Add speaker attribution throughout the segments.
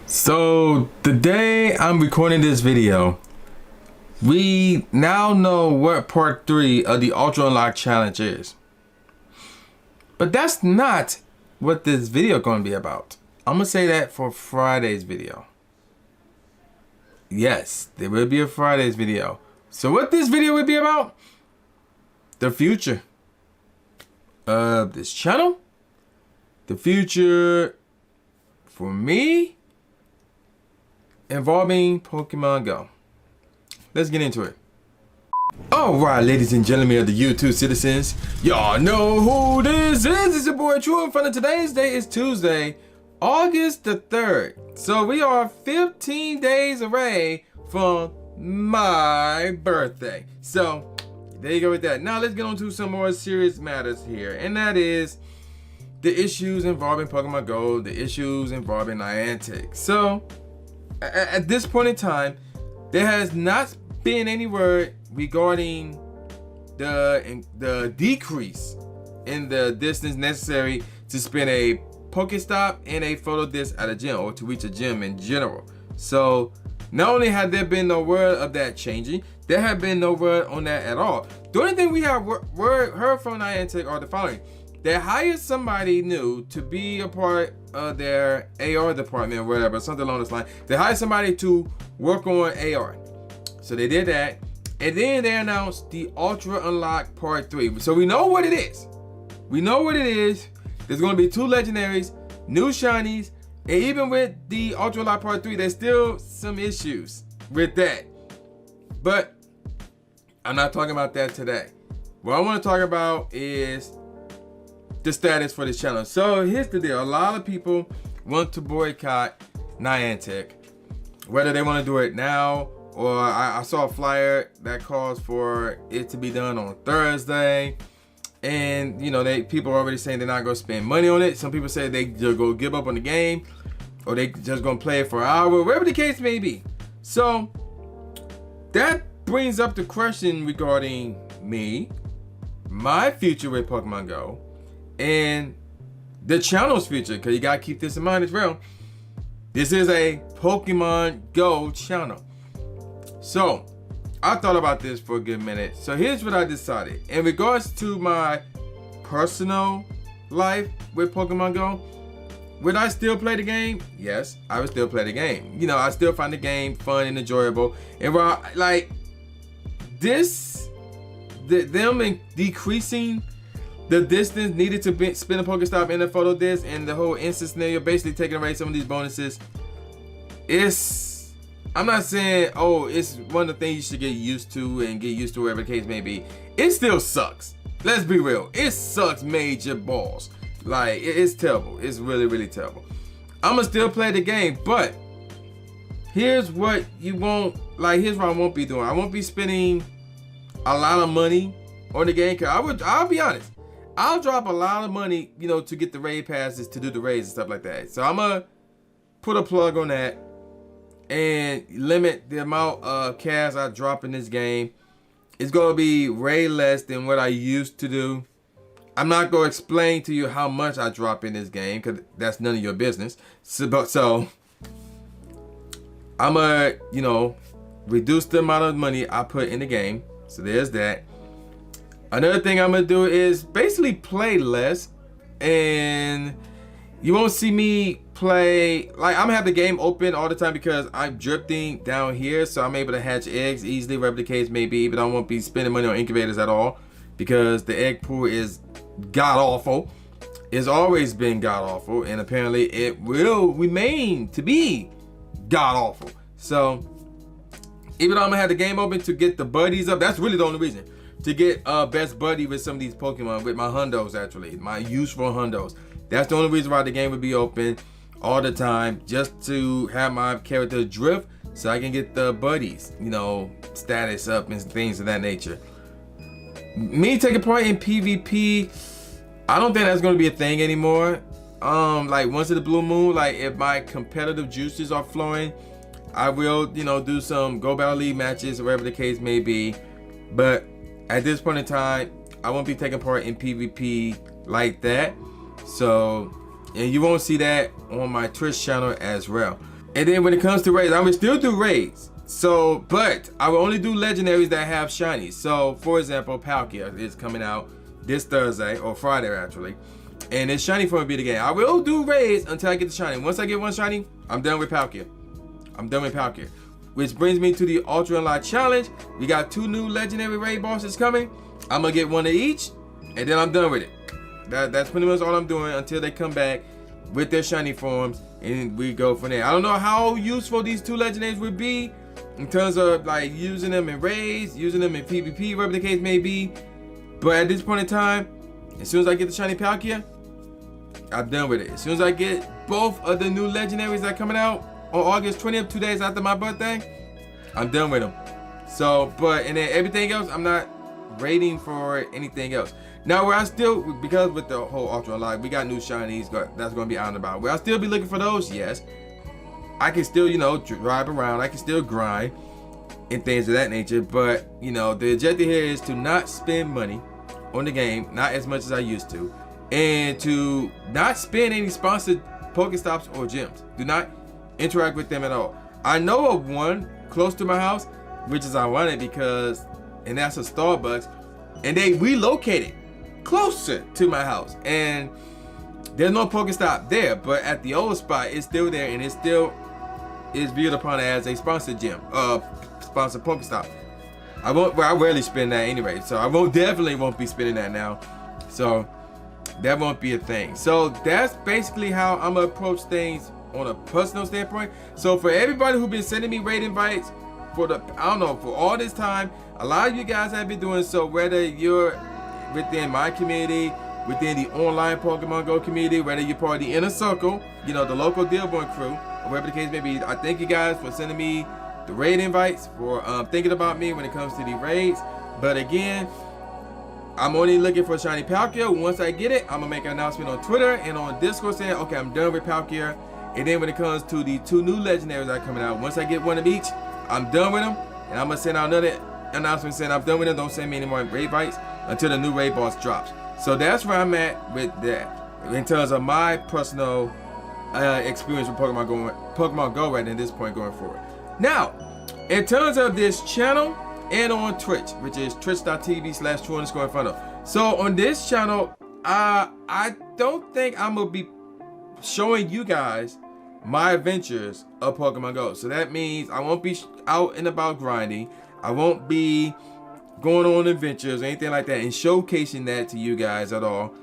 Speaker 1: So the day I'm recording this video, we now know what part 3 of the Ultra Unlock challenge is. But that's not what this video gonna be about. I'm gonna say that for Friday's video. Yes, there will be a Friday's video. So what this video will be about? The future of this channel. The future for me involving Pokemon Go. Let's get into it. Alright, ladies and gentlemen of the YouTube citizens, y'all know who this is. It's your boy True. In front of today's day is Tuesday, August the 3rd. So we are 15 days away from my birthday. So there you go with that. Now let's get on to some more serious matters here. And that is the issues involving Pokemon Go, the issues involving Niantic. So at this point in time, there has not been any word regarding the decrease in the distance necessary to spin a Pokestop and a photo disc at a gym, or to reach a gym in general. So not only had there been no word of that changing, there have been no word on that at all. The only thing we have heard from Niantic are the following. They hired somebody new to be a part of their AR department or whatever, something along this line. They hired somebody to work on AR. So they did that. And then they announced the Ultra Unlock Part 3. So we know what it is. We know what it is. There's going to be 2 legendaries, new shinies, and even with the Ultra Unlock Part 3, there's still some issues with that. But I'm not talking about that today. What I want to talk about is the status for this channel. So here's the deal. A lot of people want to boycott Niantic, whether they want to do it now or I saw a flyer that calls for it to be done on Thursday. And you know, people are already saying they're not going to spend money on it. Some people say they just go give up on the game, or they just going to play it for an hour, whatever the case may be. So that brings up the question regarding me, my future with Pokemon Go, and the channel's future, because you gotta keep this in mind as well. This is a Pokemon Go channel. So I thought about this for a good minute. So here's what I decided. In regards to my personal life with Pokemon Go, would I still play the game? Yes, I would still play the game. You know, I still find the game fun and enjoyable. And while, like, them decreasing the distance needed to spin a Pokestop in a photo disc, and the whole instant scenario, basically taking away some of these bonuses, I'm not saying, oh, it's one of the things you should get used to and get used to, whatever the case may be. It still sucks. Let's be real. It sucks major balls. Like, it's terrible. It's really, really terrible. I'ma still play the game, but here's what you won't, like, here's what I won't be doing. I won't be spending a lot of money on the game, because I'll be honest, I'll drop a lot of money, you know, to get the raid passes, to do the raids and stuff like that. So I'm gonna put a plug on that and limit the amount of cash I drop in this game. It's gonna be way less than what I used to do. I'm not gonna explain to you how much I drop in this game, because that's none of your business. So I'm gonna, you know, reduce the amount of money I put in the game. So there's that. Another thing I'm gonna do is basically play less, and you won't see me play, like, I'm gonna have the game open all the time because I'm drifting down here, so I'm able to hatch eggs easily, whatever the case may be, but I won't be spending money on incubators at all because the egg pool is god awful. It's always been god awful, and apparently it will remain to be god awful. So even though I'm gonna have the game open to get the buddies up, that's really the only reason. To get best buddy with some of these Pokemon, with my hundos, actually, my useful hundos. That's the only reason why the game would be open all the time, just to have my character drift so I can get the buddies, you know, status up and things of that nature. Me taking part in PvP, I don't think that's going to be a thing anymore. Like, once in the blue moon, like, if my competitive juices are flowing, I will, you know, do some Go Battle League matches or whatever the case may be. But at this point in time, I won't be taking part in PvP like that. So, and you won't see that on my Twitch channel as well. And then when it comes to raids, I will still do raids. So, but I will only do legendaries that have shinies. So, for example, Palkia is coming out this Thursday, or Friday actually. And it's shiny for me to beat the game. I will do raids until I get the shiny. Once I get one shiny, I'm done with Palkia. I'm done with Palkia. Which brings me to the Ultra Unlock Challenge. We got 2 new legendary raid bosses coming. I'm gonna get one of each, and then I'm done with it. That's pretty much all I'm doing until they come back with their shiny forms, and we go from there. I don't know how useful these 2 legendaries would be in terms of like using them in raids, using them in PvP, whatever the case may be. But at this point in time, as soon as I get the shiny Palkia, I'm done with it. As soon as I get both of the new legendaries that are coming out on August 20th, 2 days after my birthday, I'm done with them. So, and then everything else, I'm not raiding for anything else. Now, where I still, because with the whole Ultra Unlock, we got new shinies that's going to be out and about. Will I still be looking for those? Yes. I can still, drive around. I can still grind and things of that nature. But, the objective here is to not spend money on the game, not as much as I used to, and to not spend any sponsored Pokestops or gyms. Do not interact with them at all. I know of one close to my house, which is ironic and that's a Starbucks, and they relocated closer to my house, and there's no Pokestop there, but at the old spot it's still there, and it still is viewed upon as a sponsored gym, sponsored Pokestop. I rarely spend that anyway, so I definitely won't be spending that now, so that won't be a thing. So that's basically how I'm gonna approach things on a personal standpoint. So for everybody who's been sending me raid invites for all this time, a lot of you guys have been doing so, whether you're within my community, within the online Pokemon Go community, whether you're part of the inner circle, the local Dearborn crew, or whatever the case may be. I thank you guys for sending me the raid invites, for thinking about me when it comes to the raids. But again, I'm only looking for shiny Palkia. Once I get it, I'm gonna make an announcement on Twitter and on Discord saying, okay, I'm done with Palkia. And then when it comes to the 2 new legendaries that are coming out, once I get one of each, I'm done with them, and I'm gonna send out another announcement saying I'm done with them. Don't send me any more raid invites until the new raid boss drops. So that's where I'm at with that in terms of my personal experience with Pokemon Go right at this point going forward. Now, in terms of this channel and on Twitch, which is twitch.tv/true_Inferno. So on this channel, I don't think I'm gonna be showing you guys my adventures of Pokemon Go. So that means I won't be out and about grinding. I won't be going on adventures or anything like that and showcasing that to you guys at all.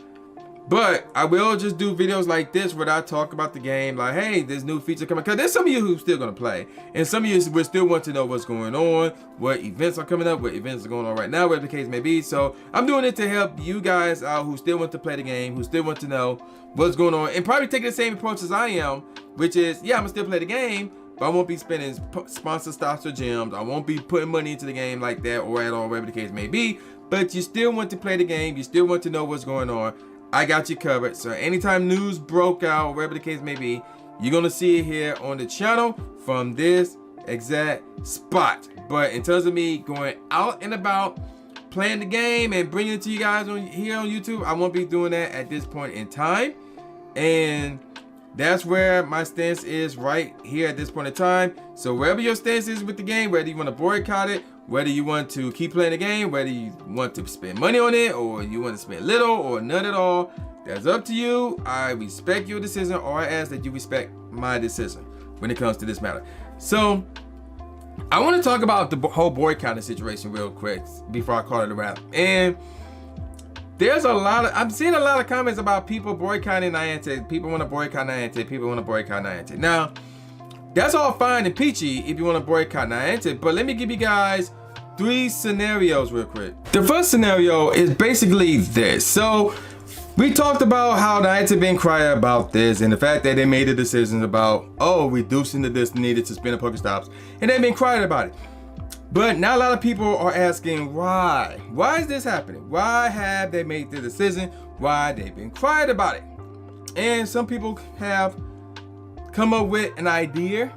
Speaker 1: But I will just do videos like this where I talk about the game, like, hey, there's new feature coming. Because there's some of you who's still going to play. And some of you will still want to know what's going on, what events are coming up, what events are going on right now, whatever the case may be. So I'm doing it to help you guys out who still want to play the game, who still want to know what's going on, and probably take the same approach as I am, which is, yeah, I'm going to still play the game, but I won't be spending sponsor stops or gems. I won't be putting money into the game like that or at all, whatever the case may be. But you still want to play the game. You still want to know what's going on. I got you covered. So anytime news broke out, wherever the case may be, you're going to see it here on the channel from this exact spot. But in terms of me going out and about, playing the game and bringing it to you guys here on YouTube, I won't be doing that at this point in time. And that's where my stance is right here at this point in time. So wherever your stance is with the game, whether you want to boycott it, whether you want to keep playing the game, whether you want to spend money on it, or you want to spend little or none at all, that's up to you. I respect your decision, or I ask that you respect my decision when it comes to this matter. So I want to talk about the whole boycotting situation real quick before I call it a wrap. And there's I'm seeing a lot of comments about people boycotting Niantic. People want to boycott Niantic. People want to boycott Niantic. Now, that's all fine and peachy if you want to boycott Niantic, but let me give you guys 3 scenarios real quick. The first scenario is basically this. So we talked about how Niantic been quiet about this and the fact that they made the decisions about, reducing the distance needed to spin the Pokestops, and they've been quiet about it. But now a lot of people are asking why. Why is this happening? Why have they made the decision? Why they've been quiet about it? And some people have come up with an idea,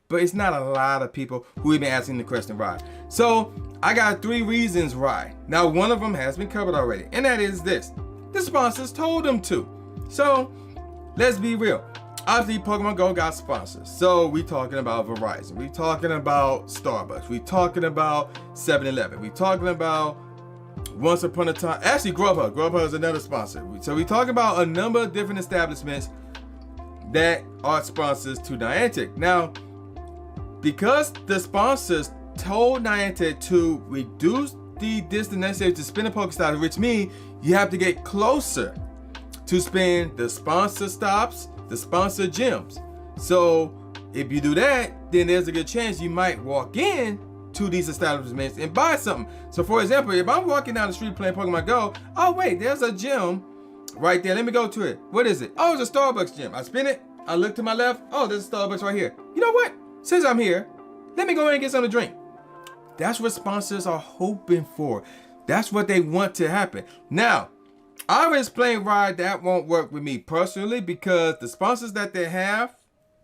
Speaker 1: but it's not a lot of people who have been asking the question why. So I got 3 reasons why. Now, one of them has been covered already, and that is this: the sponsors told them to. So let's be real. obviously Pokemon Go got sponsors. So we talking about Verizon. We talking about Starbucks. We talking about 7-Eleven. We talking about once upon a time, actually Grubhub. Grubhub is another sponsor. So we talking about a number of different establishments that are sponsors to Niantic. Now, because the sponsors told Niantic to reduce the distance necessary to spin a Pokestops, which means you have to get closer to spin the sponsor stops, the sponsor gyms. So if you do that, then there's a good chance you might walk in to these establishments and buy something. So for example, if I'm walking down the street playing Pokemon Go, oh wait, there's a gym right there. Let me go to it. What is it? Oh, it's a Starbucks gym. I spin it. I look to my left. Oh, there's a Starbucks right here. You know what? Since I'm here, let me go in and get something to drink. That's what sponsors are hoping for. That's what they want to happen. Now, I will explain why that won't work with me personally, because the sponsors that they have,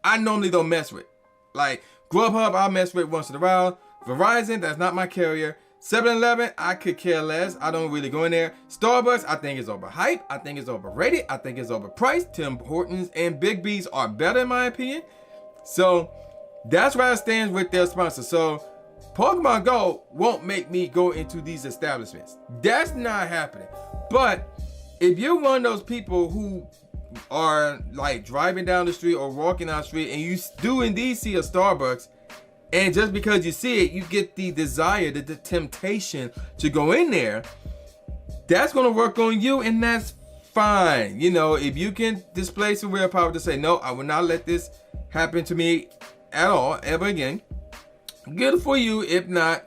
Speaker 1: I normally don't mess with. Like Grubhub, I'll mess with once in a while. Verizon, that's not my carrier. 7-Eleven, I could care less. I don't really go in there. Starbucks, I think it's overhyped. I think it's overrated. I think it's overpriced. Tim Hortons and Big B's are better in my opinion. So that's where I stand with their sponsors. So Pokemon Go won't make me go into these establishments. That's not happening. But if you're one of those people who are like driving down the street or walking down the street and you do indeed see a Starbucks, and just because you see it, you get the desire, the temptation to go in there, that's going to work on you, and that's fine. You know, if you can display some willpower to say, no, I will not let this happen to me at all, ever again, good for you. If not,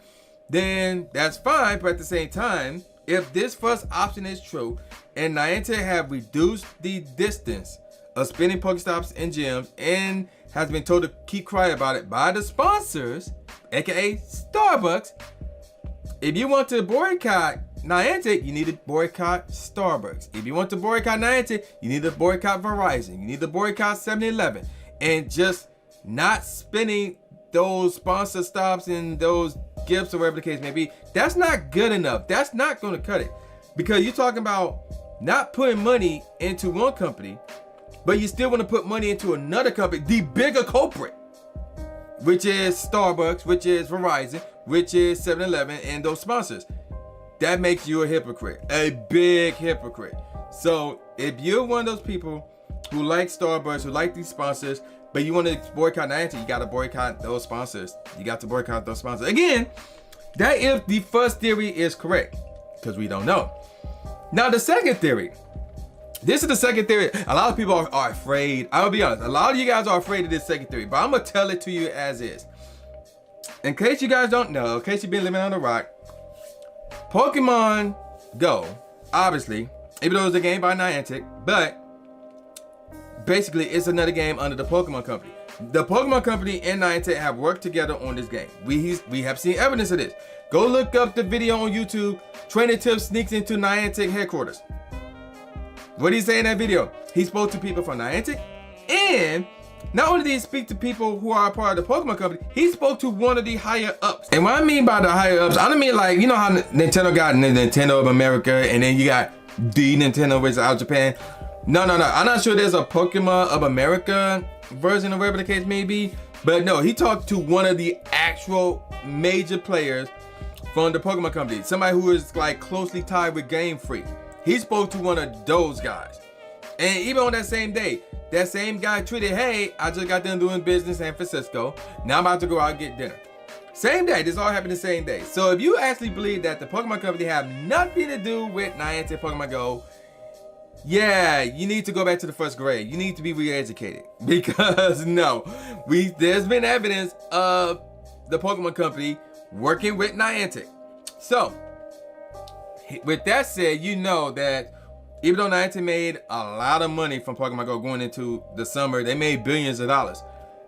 Speaker 1: then that's fine. But at the same time, if this first option is true, and Niantic have reduced the distance of spinning Pokestops and gyms, and has been told to keep quiet about it by the sponsors, aka Starbucks. If you want to boycott Niantic, you need to boycott Starbucks. If you want to boycott Niantic, you need to boycott Verizon. You need to boycott 7-Eleven. And just not spinning those sponsor stops and those gifts or whatever the case may be, that's not good enough. That's not going to cut it. Because you're talking about not putting money into one company, but you still want to put money into another company, the bigger culprit, which is Starbucks, which is Verizon, which is 7-Eleven, and those sponsors. That makes you a hypocrite, a big hypocrite. So if you're one of those people who like Starbucks, who like these sponsors, but you want to boycott Niantic, you got to boycott those sponsors. You got to boycott those sponsors. Again, that if the first theory is correct, because we don't know. Now the second theory. This is the second theory. A lot of people are afraid. I'll be honest. A lot of you guys are afraid of this second theory, but I'm going to tell it to you as is. In case you guys don't know, in case you've been living on the rock, Pokemon Go, obviously, even though it's a game by Niantic, but basically it's another game under the Pokemon Company. The Pokemon Company and Niantic have worked together on this game. We have seen evidence of this. Go look up the video on YouTube. Trainer Tip sneaks into Niantic headquarters. What did he say in that video? He spoke to people from Niantic, and not only did he speak to people who are a part of the Pokemon Company, he spoke to one of the higher ups. And what I mean by the higher ups, I don't mean like, you know how Nintendo got the Nintendo of America, and then you got the Nintendo which is out of Japan. No. I'm not sure there's a Pokemon of America version or whatever the case may be. But no, he talked to one of the actual major players from the Pokemon Company. Somebody who is like closely tied with Gamefreak. He spoke to one of those guys. And even on that same day, that same guy tweeted, hey, I just got done doing business in San Francisco. Now I'm about to go out and get dinner. Same day. This all happened the same day. So if you actually believe that the Pokemon Company have nothing to do with Niantic Pokemon Go, yeah, you need to go back to the first grade. You need to be re-educated. Because no, there's been evidence of the Pokemon Company working with Niantic. So with that said, you know that even though Niantic made a lot of money from Pokemon Go going into the summer, they made billions of dollars.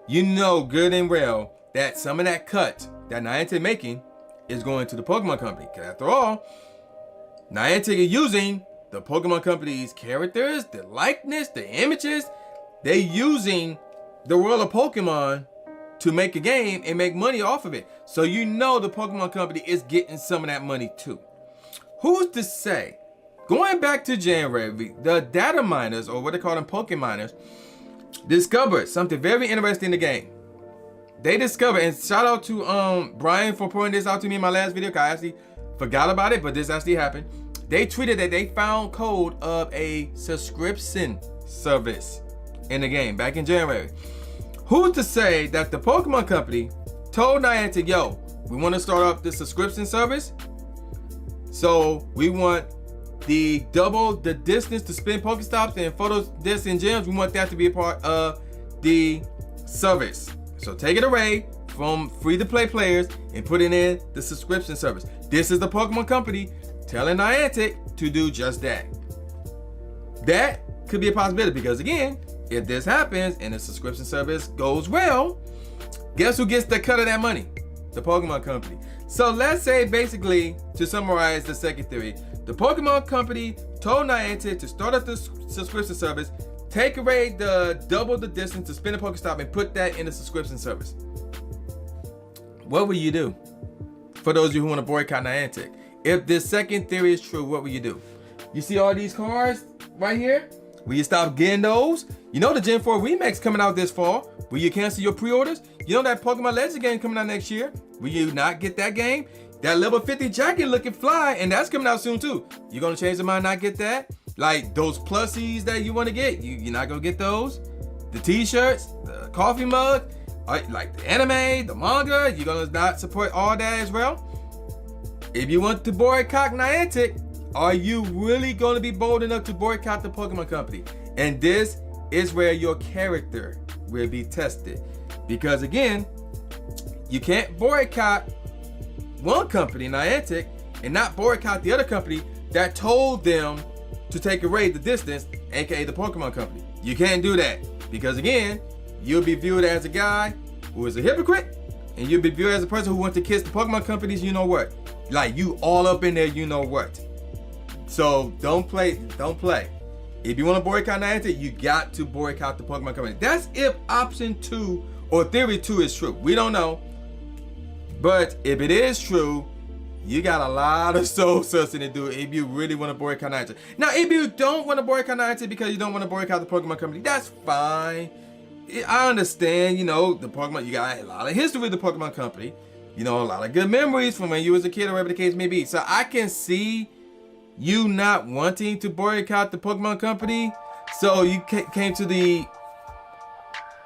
Speaker 1: You know good and well that some of that cut that Niantic making is going to the Pokemon Company. Because after all, Niantic is using the Pokemon Company's characters, the likeness, the images. They're using the world of Pokemon to make a game and make money off of it. So you know the Pokemon Company is getting some of that money too. Who's to say? Going back to January, the data miners, or what they call them, Pokemoners, discovered something very interesting in the game. They discovered, and shout out to Brian for pointing this out to me in my last video, because I actually forgot about it, but this actually happened. They tweeted that they found code of a subscription service in the game back in January. Who's to say that the Pokemon Company told Niantic, yo, we want to start up this subscription service, so we want the double the distance to spin Pokestops and photos, discs, and gems. We want that to be a part of the service. So take it away from free-to-play players and put it in the subscription service. This is the Pokemon Company telling Niantic to do just that. That could be a possibility, because again, if this happens and the subscription service goes well, guess who gets the cut of that money? The Pokemon Company. So let's say, basically, to summarize the second theory, the Pokemon Company told Niantic to start up the subscription service, take away the double the distance to spin a Pokestop, and put that in the subscription service. What will you do? For those of you who want to boycott Niantic, if this second theory is true, what will you do? You see all these cards right here? Will you stop getting those? You know the Gen 4 Remix coming out this fall. Will you cancel your pre-orders? You know that Pokemon Legends game coming out next year. Will you not get that game? That level 50 jacket looking fly, and that's coming out soon too. You gonna change your mind, not get that? Like those plushies that you want to get, you're not gonna get those? The t-shirts, the coffee mug, like the anime, the manga, you're gonna not support all that as well? If you want to boycott Niantic, are you really gonna be bold enough to boycott the Pokemon Company? And this is where your character will be tested. Because again, you can't boycott one company, Niantic, and not boycott the other company that told them to take away the distance, aka the Pokemon Company. You can't do that, because again, you'll be viewed as a guy who is a hypocrite, and you'll be viewed as a person who wants to kiss the Pokemon Companies, you know what. Like, you all up in there, you know what. So don't play. If you want to boycott Niantic, you got to boycott the Pokemon Company. That's if option 2 or theory 2 is true. We don't know. But if it is true, you got a lot of soul searching to do if you really want to boycott Niantic. Now, if you don't want to boycott Niantic because you don't want to boycott the Pokemon Company, that's fine. I understand, you know, the Pokemon, you got a lot of history with the Pokemon Company. You know, a lot of good memories from when you was a kid or whatever the case may be. So I can see you not wanting to boycott the Pokemon Company. So you came to the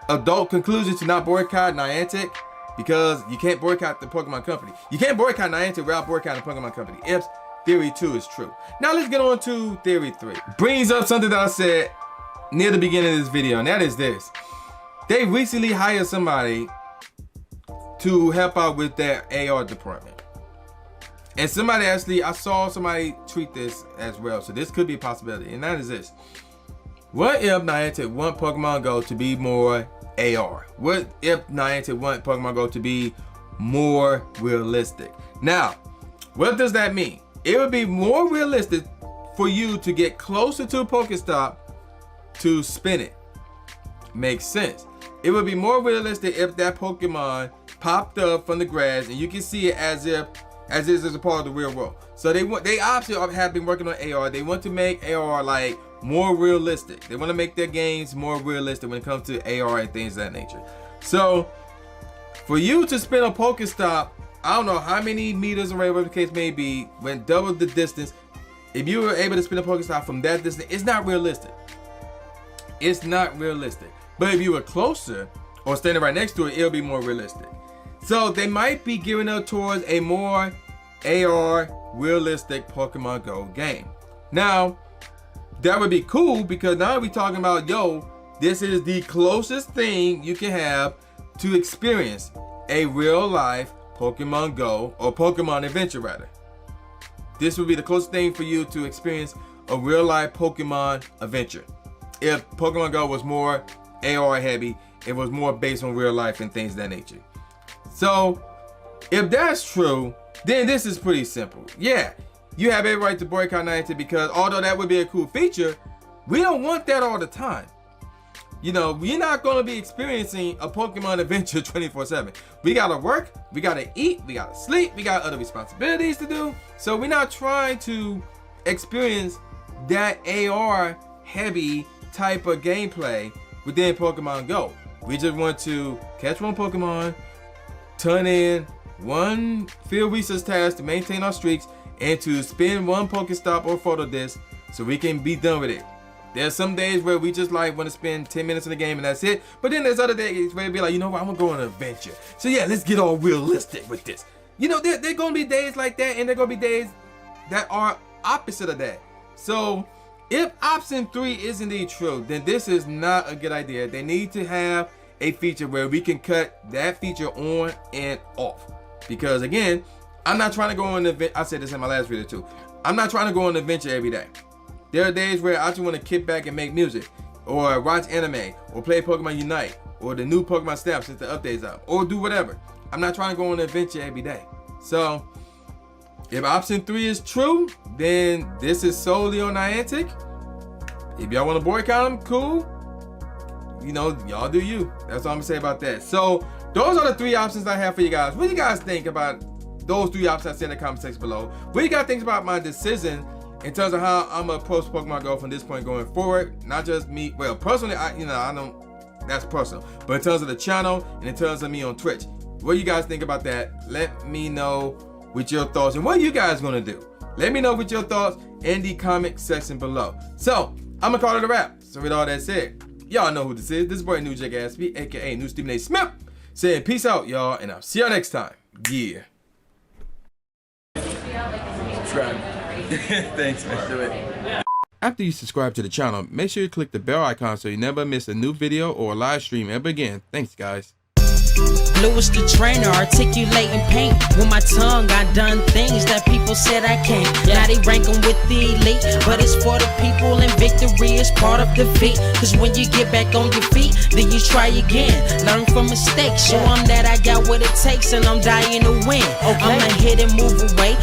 Speaker 1: adult conclusion to not boycott Niantic, because you can't boycott the Pokemon Company. You can't boycott Niantic without boycotting the Pokemon Company, if theory 2 is true. Now let's get on to theory 3. Brings up something that I said near the beginning of this video, and that is this. They recently hired somebody to help out with their AR department. And somebody actually, I saw somebody tweet this as well, so this could be a possibility, and that is this. What if Niantic want Pokemon Go to be more AR? What if Niantic want Pokemon Go to be more realistic? Now, what does that mean? It would be more realistic for you to get closer to a Pokestop to spin it. Makes sense. It would be more realistic if that Pokemon popped up from the grass and you can see it as if this is a part of the real world. So they obviously have been working on AR. They want to make AR like more realistic. They want to make their games more realistic when it comes to AR and things of that nature. So for you to spin a Pokestop, I don't know how many meters or whatever the case may be, when double the distance, if you were able to spin a Pokestop from that distance, it's not realistic. It's not realistic. But if you were closer or standing right next to it, it'll be more realistic. So they might be gearing up towards a more AR realistic Pokemon Go game. Now, that would be cool, because now we're talking about, yo, this is the closest thing you can have to experience a real life Pokemon Go, or Pokemon Adventure rather. This would be the closest thing for you to experience a real life Pokemon Adventure. If Pokemon Go was more AR heavy, it was more based on real life and things of that nature. So if that's true, then this is pretty simple. Yeah, you have every right to boycott Niantic, because although that would be a cool feature, we don't want that all the time. You know, we're not going to be experiencing a Pokemon adventure 24/7. We got to work, we got to eat, we got to sleep, we got other responsibilities to do. So we're not trying to experience that AR heavy type of gameplay within Pokemon Go. We just want to catch one Pokemon, turn in one field research task to maintain our streaks, and to spin one Pokestop or photo disc so we can be done with it. There's some days where we just like want to spend 10 minutes in the game and that's it. But then there's other days where we be like, you know what, I'm gonna go on an adventure. So yeah, let's get all realistic with this. You know, there gonna be days like that, and there gonna be days that are opposite of that. So if option 3 is indeed true, then this is not a good idea. They need to have a feature where we can cut that feature on and off. Because again, I'm not trying to go on an adventure. I said this in my last video too. I'm not trying to go on an adventure every day. There are days where I just want to kick back and make music, or watch anime, or play Pokemon Unite, or the new Pokemon Snap since the update's out, or do whatever. I'm not trying to go on an adventure every day. So if option 3 is true, then this is solely on Niantic. If y'all want to boycott them, cool. You know, y'all do you. That's all I'm gonna say about that. So those are the 3 options I have for you guys. What do you guys think about those 3 options I said in the comment section below? What do you guys think about my decision in terms of how I'm gonna approach Pokemon Go from this point going forward? Not just me. Well, personally, I don't. That's personal. But in terms of the channel and in terms of me on Twitch, what do you guys think about that? Let me know with your thoughts, and what are you guys gonna do? Let me know with your thoughts in the comment section below. So I'm gonna call it a wrap. So with all that said, y'all know who this is. This is boy New J Gatsby, aka New Stephen A. Smith, saying peace out, y'all, and I'll see y'all next time. Yeah. Subscribe. Thanks, man. Do it. After you subscribe to the channel, make sure you click the bell icon so you never miss a new video or a live stream ever again. Thanks, guys.
Speaker 2: Lewis the trainer, articulating pain. With my tongue, I done things that people said I can't. Now they rank 'em with the elite, but it's for the people, and victory is part of defeat. Cause when you get back on your feet, then you try again. Learn from mistakes, show 'em that I got what it takes, and I'm dying to win. I'ma hit and move away.